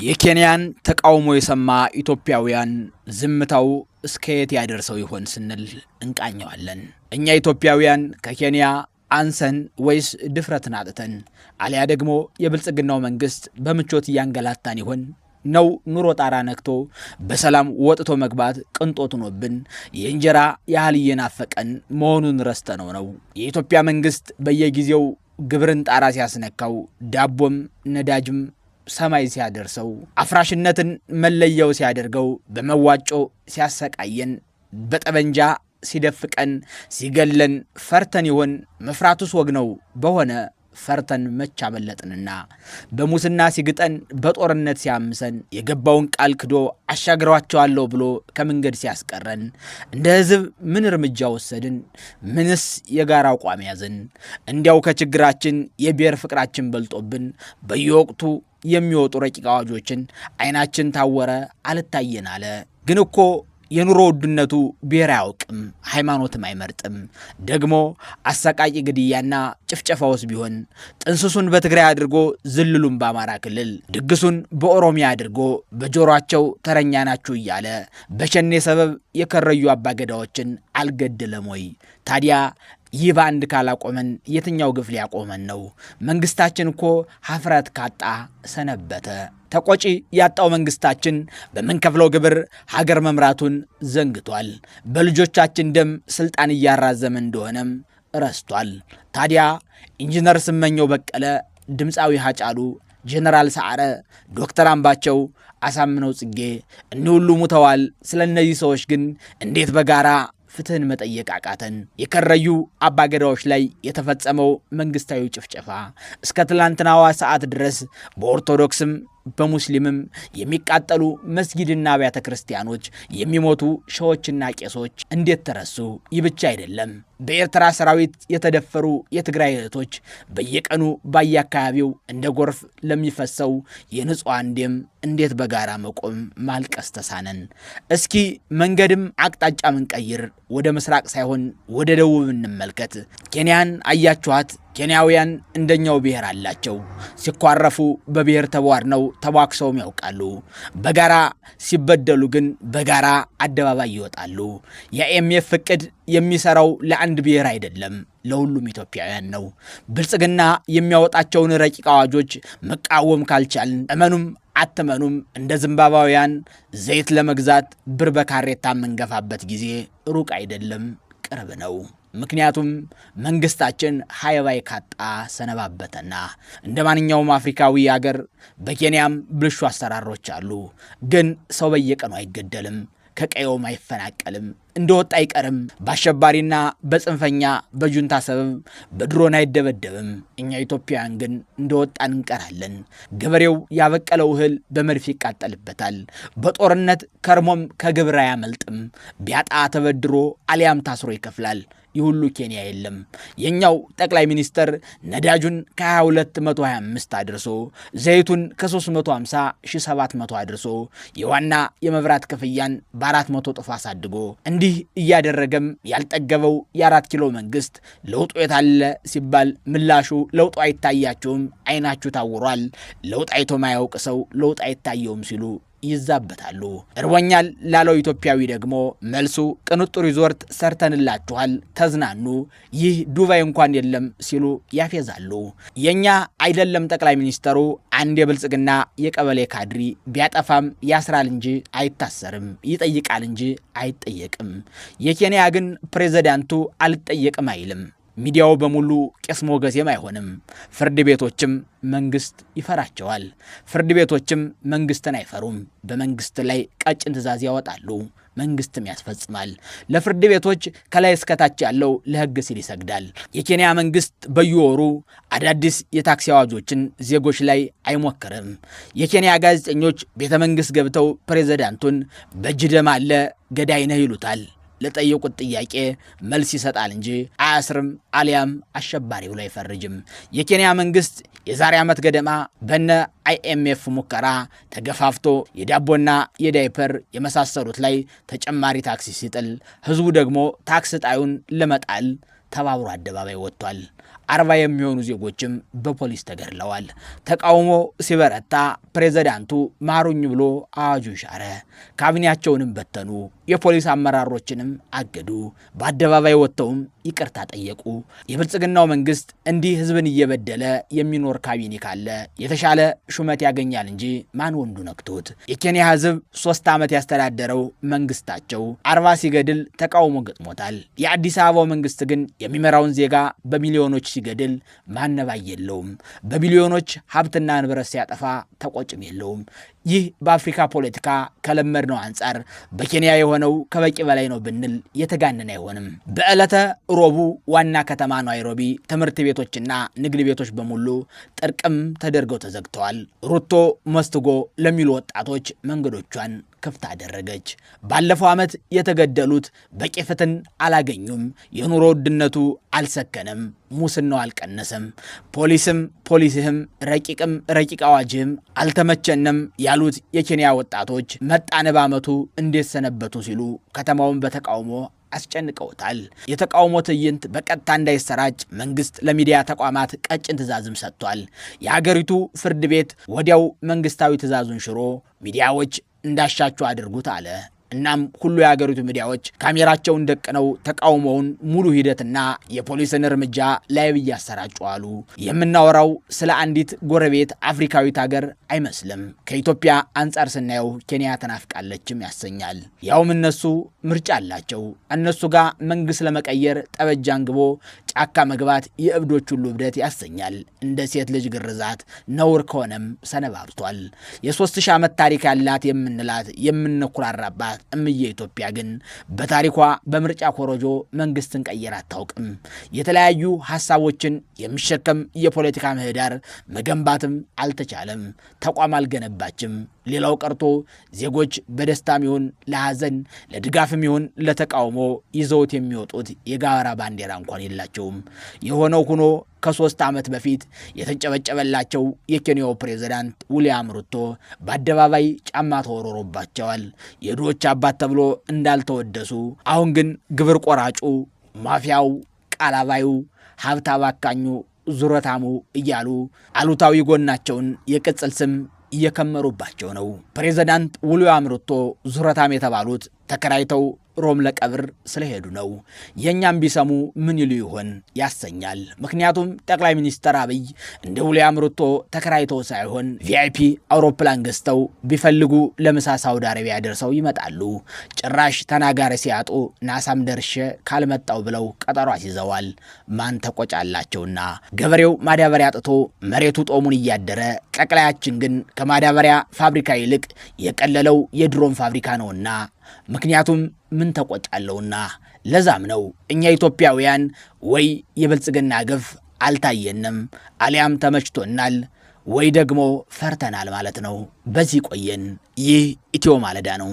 የኬንያን ተቃውሞ የሰማ ኢትዮጵያውያን ዝምታው እስከየት ያደርሰው ይሆን ስንል እንቃኘዋለን። እኛ ኢትዮጵያውያን ከኬንያ አንሰን ወይስ ድፍረትን አጥተን አሊያ ደግሞ የብልጽግናው መንግስት በምቾት ያንገላታን ይሆን ነው? ኑሮ ጣራ ነክቶ በሰላም ወጥቶ መግባት ቅንጦት ሆኖብን የእንጀራ ያህል እየናፈቀን መሆኑን ረስተነው ነው? የኢትዮጵያ መንግስት በየጊዜው ግብርን ጣራ ሲያስነካው ዳቦም ነዳጅም ሰማይ ሲያደርሰው አፍራሽነትን መለየው ሲያደርገው በመዋጮ ሲያሰቃየን በጠበንጃ ሲደፍቀን ሲገለን ፈርተን ይሆን? መፍራቱስ ወግ ነው በሆነ ፈርተን መቻበለጥንና በሙስና ሲግጠን በጦርነት ሲያምሰን የገባውን ቃል ክዶ አሻግሯቸዋለሁ ብሎ ከመንገድ ሲያስቀረን እንደ ህዝብ ምን እርምጃ ወሰድን? ምንስ የጋራ አቋም ያዝን? እንዲያው ከችግራችን የብሔር ፍቅራችን በልጦብን በየወቅቱ የሚወጡ ረቂቅ አዋጆችን አይናችን ታወረ አልታየን አለ። ግን እኮ የኑሮ ውድነቱ ብሔር አያውቅም፣ ሃይማኖትም አይመርጥም። ደግሞ አሰቃቂ ግድያና ጭፍጨፋውስ ቢሆን ጥንስሱን በትግራይ አድርጎ ዝልሉን በአማራ ክልል ድግሱን በኦሮሚያ አድርጎ በጆሮአቸው ተረኛ ናችሁ እያለ በሸኔ ሰበብ የከረዩ አባገዳዎችን አልገደለም ወይ? ታዲያ ይህ በአንድ ካላቆመን የትኛው ግፍ ሊያቆመን ነው? መንግስታችን እኮ ሀፍረት ካጣ ሰነበተ። ተቆጪ ያጣው መንግስታችን በምንከፍለው ግብር ሀገር መምራቱን ዘንግቷል። በልጆቻችን ደም ስልጣን እያራዘመ እንደሆነም ረስቷል። ታዲያ ኢንጂነር ስመኘው በቀለ፣ ድምፃዊ ሀጫሉ፣ ጀነራል ሰዓረ፣ ዶክተር አምባቸው፣ አሳምነው ጽጌ እኒህ ሁሉ ሙተዋል። ስለ እነዚህ ሰዎች ግን እንዴት በጋራ ፍትህን መጠየቅ አቃተን? የከረዩ አባገዳዎች ላይ የተፈጸመው መንግስታዊ ጭፍጨፋ እስከ ትላንትናዋ ሰዓት ድረስ በኦርቶዶክስም በሙስሊምም የሚቃጠሉ መስጊድና አብያተ ክርስቲያኖች የሚሞቱ ሸዎችና ቄሶች እንዴት ተረሱ? ይህ ብቻ አይደለም። በኤርትራ ሰራዊት የተደፈሩ የትግራይ እህቶች በየቀኑ በየአካባቢው እንደ ጎርፍ ለሚፈሰው የንጹሃን ደም እንዴት በጋራ መቆም ማልቀስ ተሳነን? እስኪ መንገድም አቅጣጫ ምንቀይር፣ ወደ ምስራቅ ሳይሆን ወደ ደቡብ እንመልከት። ኬንያን አያችኋት? ኬንያውያን እንደኛው ብሔር አላቸው። ሲኳረፉ በብሔር ተቧርነው ተቧክሰውም ያውቃሉ። በጋራ ሲበደሉ ግን በጋራ አደባባይ ይወጣሉ። የአይኤምኤፍ እቅድ የሚሰራው ለአንድ ብሔር አይደለም፣ ለሁሉም ኢትዮጵያውያን ነው። ብልጽግና የሚያወጣቸውን ረቂቅ አዋጆች መቃወም ካልቻልን እመኑም አትመኑም እንደ ዝምባባውያን ዘይት ለመግዛት ብር በካሬታ የምንገፋበት ጊዜ ሩቅ አይደለም፣ ቅርብ ነው። ምክንያቱም መንግስታችን ሃይባይ ካጣ ሰነባበተና። እንደ ማንኛውም አፍሪካዊ ሀገር በኬንያም ብልሹ አሰራሮች አሉ። ግን ሰው በየቀኑ አይገደልም፣ ከቀየውም አይፈናቀልም፣ እንደወጣ አይቀርም። በአሸባሪና በጽንፈኛ በጁንታ ሰበብ በድሮን አይደበደብም። እኛ ኢትዮጵያውያን ግን እንደወጣን እንቀራለን። ገበሬው ያበቀለው እህል በመድፍ ይቃጠልበታል። በጦርነት ከርሞም ከግብር አያመልጥም። ቢያጣ ተበድሮ አሊያም ታስሮ ይከፍላል። ይህ ሁሉ ኬንያ የለም። የኛው ጠቅላይ ሚኒስተር ነዳጁን ከ2225 አድርሶ ዘይቱን ከ350 1700 አድርሶ የዋና የመብራት ክፍያን በ400 ጥፍ አሳድጎ እንዲህ እያደረገም ያልጠገበው የ4 ኪሎ መንግስት ለውጡ የታለ ሲባል ምላሹ ለውጡ አይታያቸውም፣ አይናችሁ ታውሯል፣ ለውጥ አይቶ ማያውቅ ሰው ለውጥ አይታየውም ሲሉ ይዛበታሉ። እርቦኛል ላለው ኢትዮጵያዊ ደግሞ መልሱ ቅንጡ ሪዞርት ሰርተንላችኋል፣ ተዝናኑ፣ ይህ ዱባይ እንኳን የለም ሲሉ ያፌዛሉ። የኛ አይደለም ጠቅላይ ሚኒስተሩ አንድ የብልጽግና የቀበሌ ካድሪ ቢያጠፋም ያስራል እንጂ አይታሰርም፣ ይጠይቃል እንጂ አይጠየቅም። የኬንያ ግን ፕሬዝዳንቱ አልጠየቅም አይልም። ሚዲያው በሙሉ ቄስ ሞገሴም አይሆንም። ፍርድ ቤቶችም መንግስት ይፈራቸዋል። ፍርድ ቤቶችም መንግስትን አይፈሩም። በመንግስት ላይ ቀጭን ትእዛዝ ያወጣሉ፣ መንግስትም ያስፈጽማል። ለፍርድ ቤቶች ከላይ እስከታች ያለው ለህግ ሲል ይሰግዳል። የኬንያ መንግስት በየወሩ አዳዲስ የታክሲ አዋጆችን ዜጎች ላይ አይሞክርም። የኬንያ ጋዜጠኞች ቤተ መንግስት ገብተው ፕሬዝዳንቱን በእጅ ደም አለ ገዳይ ነህ ይሉታል። ለጠየቁት ጥያቄ መልስ ይሰጣል እንጂ አያስርም አሊያም አሸባሪ ብሎ አይፈርጅም። የኬንያ መንግስት የዛሬ ዓመት ገደማ በነ አይኤምኤፍ ሙከራ ተገፋፍቶ የዳቦና የዳይፐር የመሳሰሉት ላይ ተጨማሪ ታክስ ሲጥል ህዝቡ ደግሞ ታክስ ጣዩን ለመጣል ተባብሮ አደባባይ ወጥቷል። 40 የሚሆኑ ዜጎችም በፖሊስ ተገድለዋል። ተቃውሞ ሲበረታ ፕሬዝዳንቱ ማሩኝ ብሎ አዋጁን ሻረ። ካቢኔያቸውንም በተኑ። የፖሊስ አመራሮችንም አገዱ። በአደባባይ ወጥተውም ይቅርታ ጠየቁ። የብልጽግናው መንግስት እንዲህ ህዝብን እየበደለ የሚኖር ካቢኔ ካለ የተሻለ ሹመት ያገኛል እንጂ ማን ወንዱ ነክቶት። የኬንያ ህዝብ 3 ዓመት ያስተዳደረው መንግስታቸው 40 ሲገድል ተቃውሞ ገጥሞታል። የአዲስ አበባው መንግስት ግን የሚመራውን ዜጋ በሚሊዮኖች ሲገድል ማነባይ የለውም። በቢሊዮኖች ሀብትና ንብረት ሲያጠፋ ተቆጭም የለውም። ይህ በአፍሪካ ፖለቲካ ከለመድነው አንጻር በኬንያ የሆነው ከበቂ በላይ ነው ብንል የተጋነነ አይሆንም። በዕለተ ሮቡ ዋና ከተማ ናይሮቢ ትምህርት ቤቶችና ንግድ ቤቶች በሙሉ ጥርቅም ተደርገው ተዘግተዋል። ሩቶ መስትጎ ለሚሉ ወጣቶች መንገዶቿን ክፍት አደረገች። ባለፈው ዓመት የተገደሉት በቂ ፍትህ አላገኙም። የኑሮ ውድነቱ አልሰከነም። ሙስናው አልቀነሰም። ፖሊስህም ረቂቅ አዋጅህም አልተመቸንም ያሉት የኬንያ ወጣቶች መጣን በዓመቱ እንዴት ሰነበቱ ሲሉ ከተማውን በተቃውሞ አስጨንቀውታል። የተቃውሞ ትዕይንት በቀጥታ እንዳይሰራጭ መንግስት ለሚዲያ ተቋማት ቀጭን ትዕዛዝም ሰጥቷል። የሀገሪቱ ፍርድ ቤት ወዲያው መንግስታዊ ትዕዛዙን ሽሮ ሚዲያዎች እንዳሻቸው አድርጉት አለ። እናም ሁሉ የሀገሪቱ ሚዲያዎች ካሜራቸውን ደቅነው ተቃውሞውን ሙሉ ሂደትና የፖሊስን እርምጃ ላይቭ እያሰራጩ አሉ። የምናወራው ስለ አንዲት ጎረቤት አፍሪካዊት ሀገር አይመስልም። ከኢትዮጵያ አንጻር ስናየው ኬንያ ተናፍቃለችም ያሰኛል። ያውም እነሱ ምርጫ አላቸው። እነሱ ጋር መንግስት ለመቀየር ጠበጃ አንግቦ ጫካ መግባት የእብዶች ሁሉ እብደት ያሰኛል። እንደ ሴት ልጅ ግርዛት ነውር ከሆነም ሰነባብቷል። የ3000 ዓመት ታሪክ ያላት የምንላት የምንኩራራባት እምዬ ኢትዮጵያ ግን በታሪኳ በምርጫ ኮሮጆ መንግስትን ቀየር አታውቅም። የተለያዩ ሐሳቦችን የሚሸከም የፖለቲካ ምህዳር መገንባትም አልተቻለም። ተቋም አልገነባችም። ሌላው ቀርቶ ዜጎች በደስታም ይሁን ለሐዘን ለድጋፍም ይሁን ለተቃውሞ ይዘውት የሚወጡት የጋራ ባንዲራ እንኳን የላቸውም። የሆነው ሆኖ ከ3 ዓመት በፊት የተንጨበጨበላቸው የኬንያው ፕሬዝዳንት ዊልያም ሩቶ በአደባባይ ጫማ ተወርሮባቸዋል። የድሆች አባት ተብሎ እንዳልተወደሱ አሁን ግን ግብር ቆራጩ፣ ማፊያው፣ ቃላባዩ፣ ሀብት አባካኙ፣ ዙረታሙ እያሉ አሉታዊ ጎናቸውን የቅጽል ስም እየከመሩባቸው ነው። ፕሬዝዳንት ዊልያም ሩቶ ዙረታም የተባሉት ተከራይተው ሮም ለቀብር ስለሄዱ ነው። የኛም ቢሰሙ ምን ይሉ ይሆን ያሰኛል። ምክንያቱም ጠቅላይ ሚኒስትር አብይ እንደ ዊልያም ሩቶ ተከራይተው ሳይሆን ቪአይፒ አውሮፕላን ገዝተው ቢፈልጉ ለምሳ ሳውዲ አረቢያ ደርሰው ይመጣሉ። ጭራሽ ተናጋሪ ሲያጡ ናሳም ደርሼ ካልመጣው ብለው ቀጠሮ አስይዘዋል። ማን ተቆጫላቸውና ገበሬው ማዳበሪያ አጥቶ መሬቱ ጦሙን እያደረ ጠቅላያችን ግን ከማዳበሪያ ፋብሪካ ይልቅ የቀለለው የድሮን ፋብሪካ ነውና ምክንያቱም ምን ተቆጫለውና። ለዛም ነው እኛ ኢትዮጵያውያን ወይ የብልጽግና ግፍ አልታየንም አሊያም ተመችቶናል ወይ ደግሞ ፈርተናል ማለት ነው። በዚህ ቆየን። ይህ ኢትዮ ማለዳ ነው።